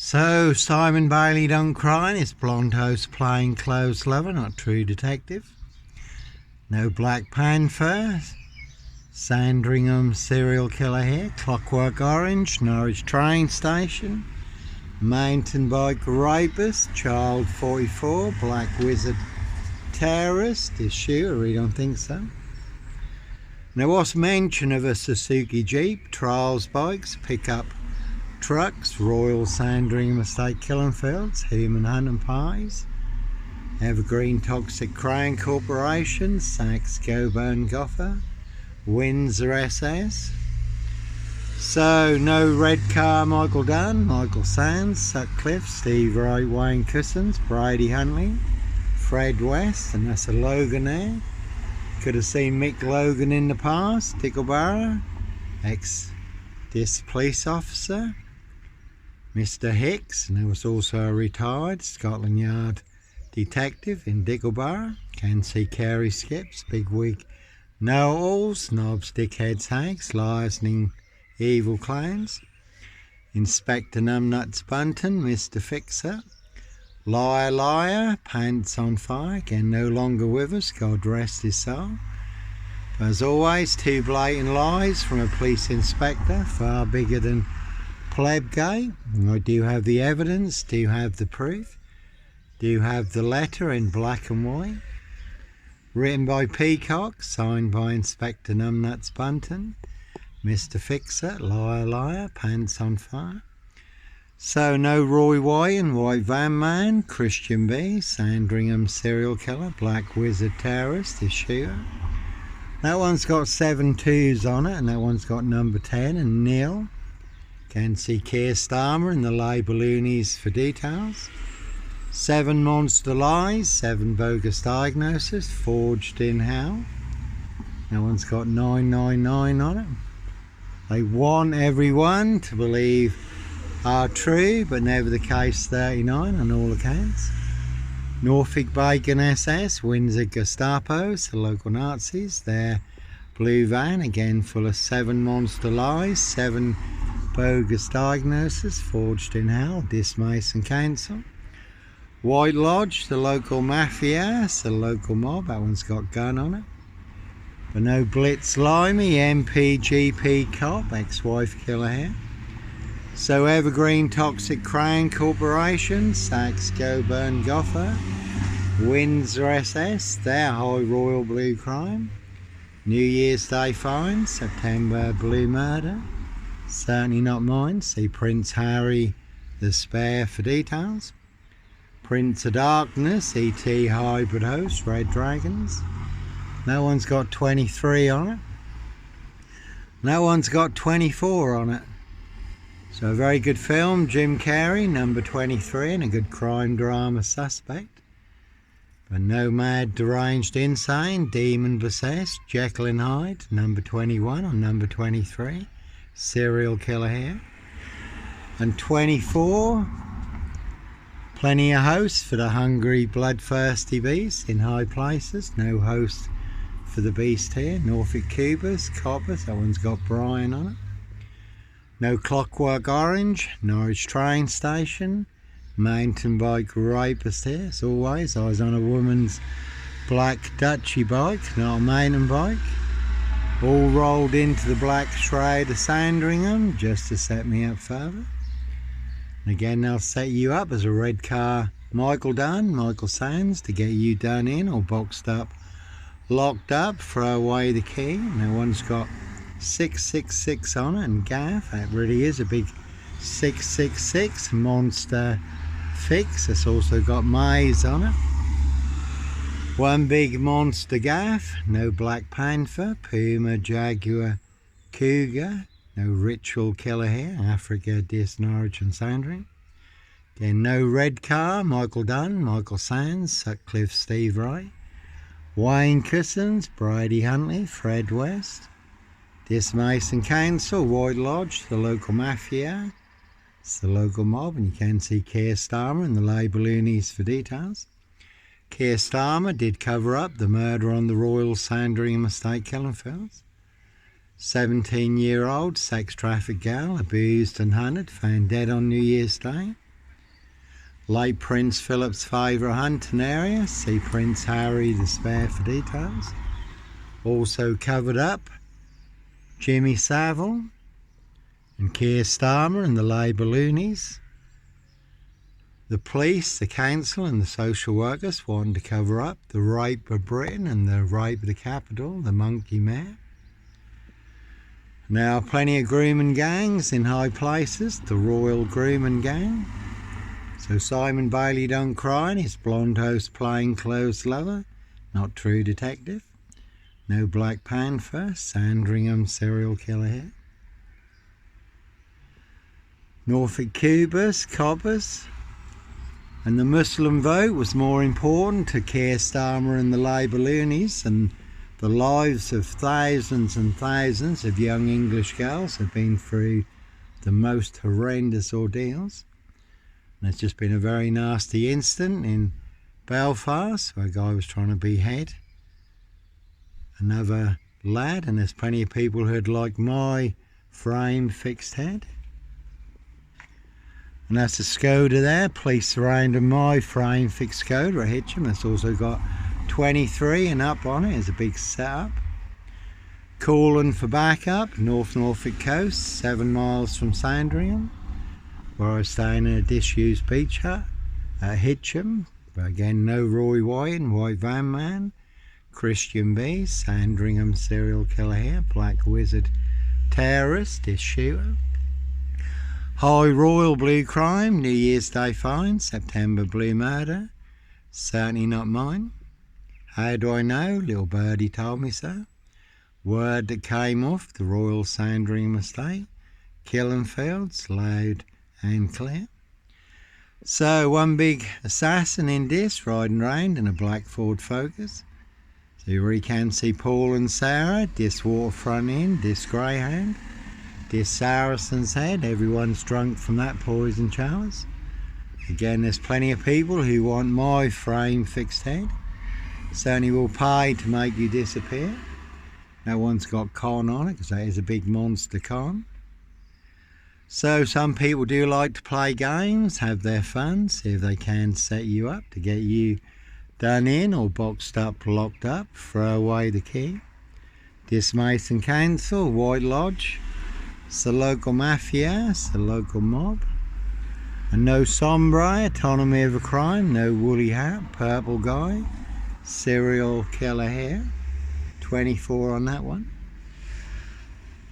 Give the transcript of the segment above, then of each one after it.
So, Simon Bailey don't cry, his blonde host plain clothes lover, not true detective. No Black Panther, Sandringham serial killer here, Clockwork Orange, Norwich train station, mountain bike rapist, child 44, black wizard terrorist, is she? I really don't think so. There was mention of a Suzuki Jeep, trials bikes, pickup trucks, Royal Sandringham Estate Killing Fields, Human Hunt and Pies, Evergreen Toxic Crane Corporation, Saks Goburn Gaffe, Windsor SS. So no red car, Michael Dunn, Michael Sands, Sutcliffe, Steve Wright, Wayne Cousins, Brady Huntley, Fred West, and that's a Logan there. Could have seen Mick Logan in the past, Dickleborough, ex-Diss police officer, Mr. Hicks, and there was also a retired Scotland Yard detective in Dickleborough. Can see Carey Skips, Big Wig know-alls, knobs, dickheads, hags, liars and evil clowns. Inspector Numbnuts Bunton, Mr. Fixer, Lair Lair, Pants on Fire, again no longer with us, God rest his soul. But as always, two blatant lies from a police inspector, far bigger than pleb gay. I do have the evidence, do have the proof, do have the letter in black and white. Written by Peacock, signed by Inspector Numbnuts Bunton, Mr. Fixer, Lair Lair, Pants on Fire. So no Roy White and White Van Man, Christian B, Sandringham serial killer, black wizard terrorist, is shooter. That one's got 7 2s on it, and that one's got number 10 and nil. Can see Keir Starmer in the lay balloonies for details. 7 monster lies, 7 bogus diagnoses, forged in hell. That one's got 999 on it. They want everyone to believe are true, but never the case 39 on all accounts. Norfolk Bacon SS, Windsor Gestapos, the local Nazis, their blue van, again full of 7 monster lies, 7 bogus diagnoses, forged in hell, Diss Mason Council. White Lodge, the local mafia, it's the local mob, that one's got gun on it. But no Blitz Limey, MPGP cop, ex-wife killer here. So Evergreen Toxic Crane Corporation, Saks Goburn Gaffe, Windsor SS, their High Royal Blue Crime. New Year's Day Fines, September Blue Murder, certainly not mine. See Prince Harry the Spare for details. Prince of Darkness, ET Hybrid Host, Red Dragons. That one's got 23 on it. That one's got 24 on it. So a very good film, Jim Carrey, number 23, and a good crime drama suspect. But no mad, deranged, insane, demon possessed, Jekyll and Hyde, number 21 on number 23, serial killer here. And 24, plenty of hosts for the hungry, bloodthirsty beast in high places. No host for the beast here. Norfolk Cubas, Coppers, that one's got Brian on it. No Clockwork Orange, Norwich train station, mountain bike rapist here. As always, I was on a woman's black Dutchy bike, not a mountain bike. All rolled into the black shroud of Sandringham just to set me up further. And again, they'll set you up as a red car Michael Dunn, Michael Sands, to get you done in or boxed up, locked up, throw away the key. And that one's got 666 on it, and Gaffe, that really is a big 666 monster fix. It's also got Maze on it. One big monster Gaffe, no Black Panther, Puma, Jaguar, Kuga, no ritual killer here, Africa, Diss, Norwich and Sandringham. Again, no red car, Michael Dunn, Michael Sands, Sutcliffe, Steve Wright, Wayne Cousins, Brady Huntley, Fred West. Diss Mason Council, White Lodge, the local mafia, it's the local mob, and you can see Keir Starmer and the lay balloonies for details. Keir Starmer did cover up the murder on the Royal Sandringham Estate Killing Fields. 17-year-old sex trafficked gal, abused and hunted, found dead on New Year's Day. Late Prince Philip's favourite hunting area. See Prince Harry the Spare for details. Also covered up Jimmy Savile and Keir Starmer and the Labour loonies. The police, the council and the social workers wanted to cover up the rape of Britain and the rape of the capital, the monkey mare. Now plenty of grooming gangs in high places, the Royal Grooming Gang. So Simon Bailey Don't Cry and his blonde host plainclothes lover, not true detective. No Black Panther, Sandringham serial killer here. Norfolk Cubas, coppers. And the Muslim vote was more important to Keir Starmer and the Labour loonies, and the lives of thousands and thousands of young English girls have been through the most horrendous ordeals. And it's just been a very nasty incident in Belfast where a guy was trying to behead another lad, and there's plenty of people who'd like my frame fixed head. And that's a Skoda there, police surrounding my frame fixed Skoda at Hitchin. It's also got 23 and up on it. It's a big setup. Calling for backup, North Norfolk coast, 7 miles from Sandringham, where I was staying in a disused beach hut at Hitchin. But again, no Roy White and White Van Man. Christian B, Sandringham serial killer here, Black Wizard terrorist, this shooter. High Royal Blue crime, New Year's Day fine, September blue murder, certainly not mine. How do I know? Little birdie told me so. Word that came off the Royal Sandringham estate, killing fields, loud and clear. So one big assassin in Diss riding round in a black Ford Focus. So you really can see Paul and Sarah, Diss Waterfront Inn, Diss Greyhound. This Saracen's Head, everyone's drunk from that poison showers. Again, there's plenty of people who want my frame fixed head. Certainly will pay to make you disappear. No one's got con on it because that is a big monster con. So some people do like to play games, have their fun, see if they can set you up to get you done in or boxed up, locked up, throw away the key. This Mason Council, White Lodge. It's the Local Mafia, it's the local mob. And no Sombre, Autonomy of a Crime, no Woolly Hat, Purple Guy, Serial Killer here, 24 on that one.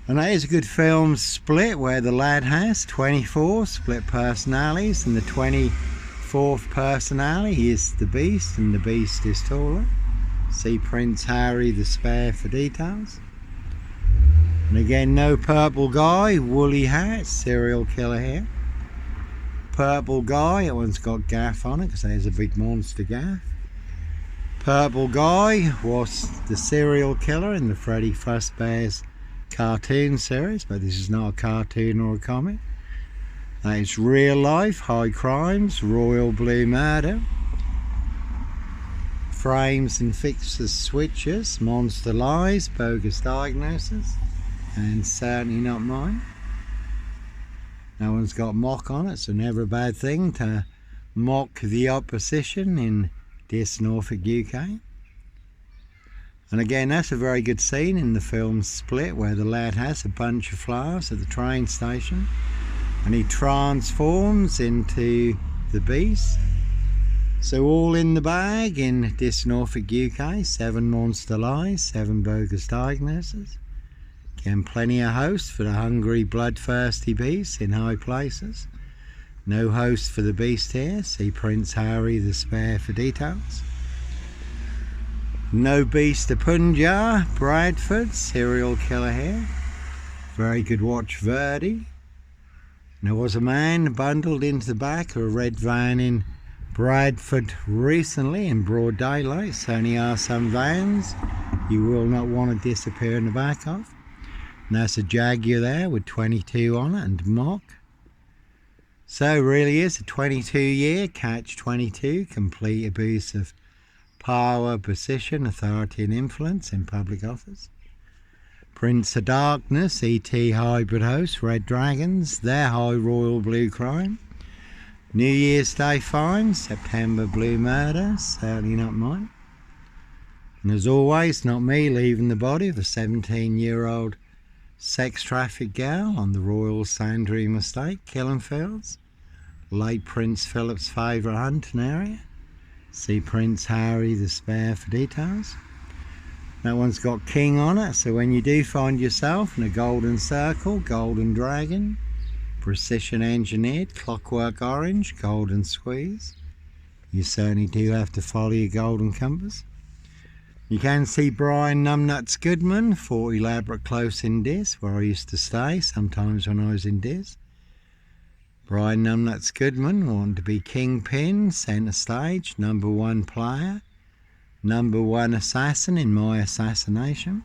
And that is a good film split where the lad has 24 split personalities, and the 24th personality is the Beast, and the Beast is taller. See Prince Harry the Spare for details. And again, no Purple Guy, Woolly Hat, serial killer here. Purple Guy, that one's got Gaffe on it because there's a big monster Gaffe. Purple Guy was the serial killer in the Freddy Fazbear's cartoon series, but this is not a cartoon or a comic. That is real life, high crimes, royal blue murder. Frames and fixes switches, monster lies, bogus diagnosis. And certainly not mine. No one's got mock on it, so never a bad thing to mock the opposition in Diss Norfolk, UK. And again, that's a very good scene in the film Split, where the lad has a bunch of flowers at the train station and he transforms into the Beast. So all in the bag in Diss Norfolk, UK, 7 monster lies, 7 bogus diagnoses. Again, plenty of hosts for the hungry, bloodthirsty beasts in high places. No host for the Beast here. See Prince Harry the Spare for details. No Beast to Punjab, Bradford, serial killer here. Very good watch Verdi. There was a man bundled into the back of a red van in Bradford recently in broad daylight. Certainly are some vans you will not want to disappear in the back of. And that's a Jaguar there with 22 on it and mock. So really is a 22-year catch-22, complete abuse of power, position, authority and influence in public office. Prince of Darkness, ET hybrid host, Red Dragons, their high royal blue crime. New Year's Day fine, September blue murder, certainly not mine. And as always, not me leaving the body of a 17-year-old sex trafficked gal on the Royal Sandringham estate, Killing Fields, late Prince Philip's favourite hunting area. See Prince Harry the Spare for details. That one's got king on it, so when you do find yourself in a golden circle, golden dragon, precision engineered, clockwork orange, golden squeeze, you certainly do have to follow your golden compass. You can see Brian Numbnuts Goodman, Fort Elaborate close in Diss, where I used to stay sometimes when I was in Diss. Brian Numbnuts Goodman wanted to be kingpin, centre stage, #1 player, #1 assassin in my assassination.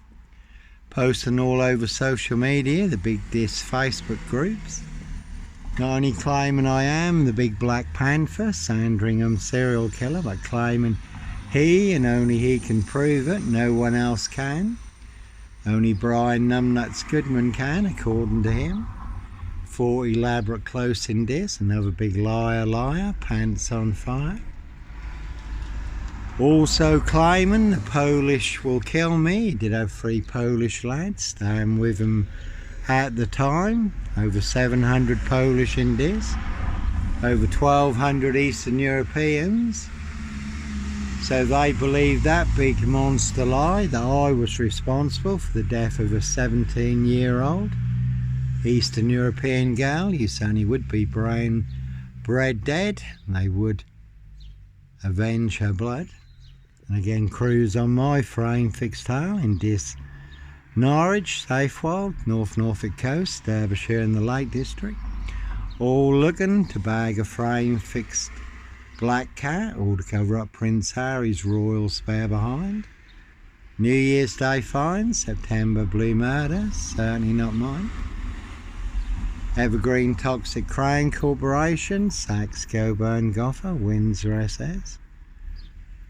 Posting all over social media, the big Diss Facebook groups. Not only claiming I am the big Black Panther, Sandringham serial killer, but claiming he and only he can prove it, no one else can. Only Brian Numbnuts Goodman can, according to him. Fort Elaborate close in Diss, another big liar liar, pants on fire. Also claiming the Polish will kill me. He did have 3 Polish lads staying with him at the time. Over 700 Polish in Diss. Over 1,200 Eastern Europeans. So they believe that big monster lie, that I was responsible for the death of a 17-year-old Eastern European gal. You certainly would be bred dead, and they would avenge her blood. And again, cruise on my frame fixed tail in Diss, Norwich, Safewold, North Norfolk Coast, Derbyshire and the Lake District. All looking to bag a frame fixed black cat, all to cover up Prince Harry's royal spare behind. New Year's Day fine, September blue murder, certainly not mine. Evergreen Toxic Crane Corporation, Saks, Coburn, Gaffe, Windsor SS.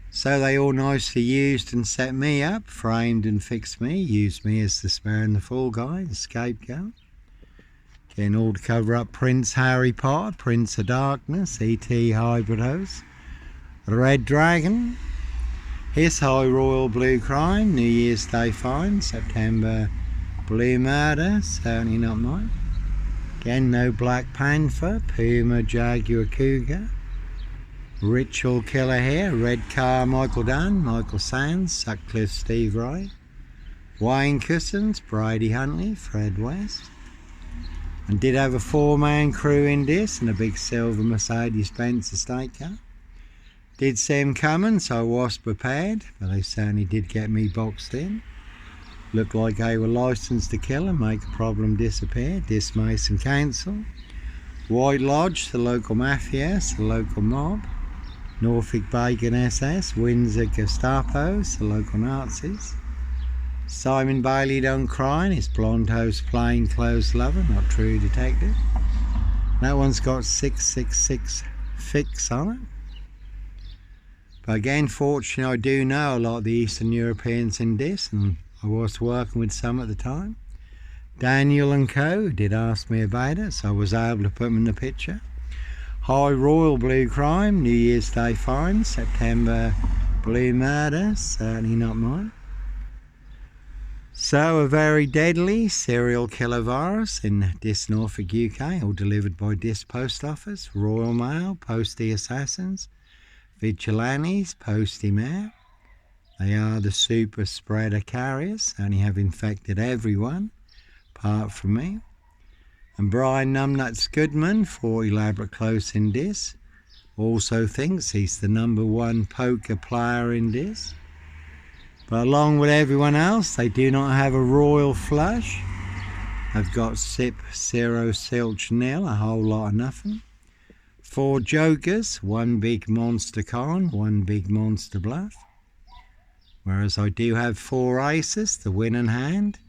So they all nicely used and set me up, framed and fixed me, used me as the spare and the fall guy, the scapegoat. Again, all to cover up Prince Harry Potter, Prince of Darkness, E.T. Hybrid Host, Red Dragon, His High Royal Blue Crime, New Year's Day fine, September blue murder, certainly not mine. Again, no Black Panther, Puma, Jaguar, Kuga. Ritual killer here, Red Car, Michael Dunn, Michael Sands, Sutcliffe, Steve Ray. Wayne Cousins, Brady Huntley, Fred West. And did have a 4-man crew in Diss and a big silver Mercedes-Benz estate car. Did see him coming, so I was prepared, but they certainly did get me boxed in. Looked like they were licensed to kill and make a problem disappear. Diss Mason Council. White Lodge, the local mafia, the local mob. Norfolk Bacon SS, Windsor Gestapos, the local Nazis. Simon Bailey done crying, his blonde host plain clothes lover, not true detective. That one's got 666 FIX on it. But again, fortunately, I do know a lot of the Eastern Europeans in Diss, and I was working with some at the time. Daniel and Co. did ask me about it, so I was able to put them in the picture. High Royal Blue Crime, New Year's Day fine, September blue murder, certainly not mine. So a very deadly serial killer virus in Diss, Norfolk, UK, all delivered by Diss Post Office, Royal Mail, Postie Assassins, Vigilantes, Postie Mayor. They are the super spreader carriers, only have infected everyone, apart from me. And Brian Numbnuts Goodman, Fort Elaborate close in Diss, also thinks he's the #1 poker player in Diss. But along with everyone else, they do not have a royal flush. They've got sip, 0, silch, nil, a whole lot of nothing. 4 jokers, 1 big monster con, 1 big monster bluff. Whereas I do have 4 aces, the winning hand,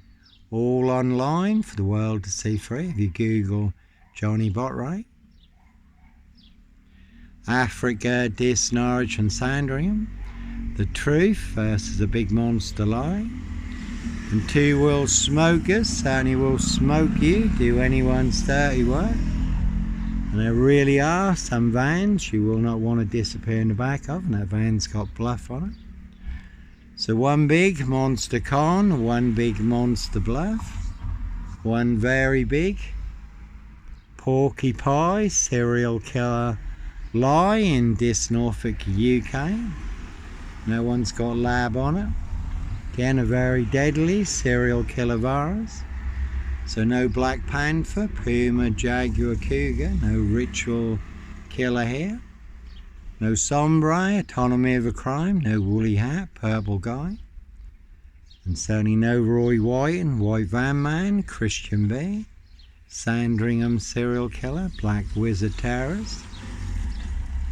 all online for the world to see free if you Google Johnny Botrate. Africa, Diss, Norwich and Sandringham. The truth versus a big monster lie. And 2 will smoke us, certainly will smoke you, do anyone's dirty work. And there really are some vans you will not want to disappear in the back of, and that van's got Bluff on it. So one big monster con, one big monster Bluff, one very big Porky Pie serial killer lie in Diss Norfolk, UK. No one's got lab on it. Again, a very deadly serial killer virus. So no Black Panther, Puma, Jaguar, Kuga, no ritual killer here. No Sombre, Autonomy of a Crime, no Woolly Hat, Purple Guy. And certainly no Roy White and White Van Man, Christian B. Sandringham serial killer, Black Wizard terrorist.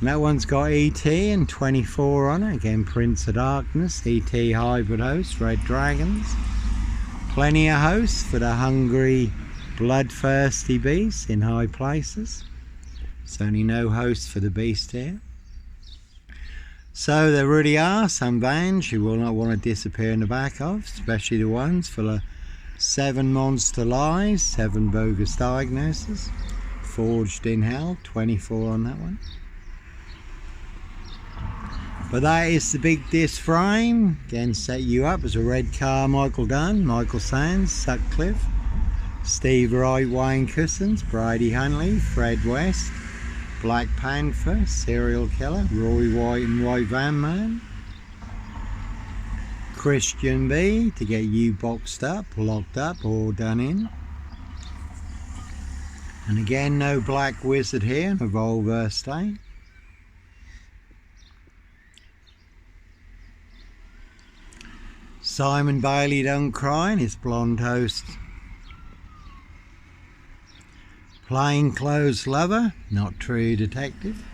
And that one's got ET and 24 on it. Again, Prince of Darkness, ET hybrid host, Red Dragons. Plenty of hosts for the hungry, bloodthirsty beasts in high places. Certainly no host for the beast here. So there really are some vans you will not want to disappear in the back of, especially the ones full of 7 monster lies, 7 bogus diagnoses, forged in hell, 24 on that one. But that is the big Diss frame. Again, set you up as a red car, Michael Dunn, Michael Sands, Sutcliffe, Steve Wright, Wayne Cousins, Brady Huntley, Fred West, Black Panther, serial killer, Roy White and White Van Man, Christian B to get you boxed up, locked up, or done in. And again, no Black Wizard here, Revolver State. Simon Bailey Don't Cry and his blonde host. Plainclothes Lover, Not True Detective.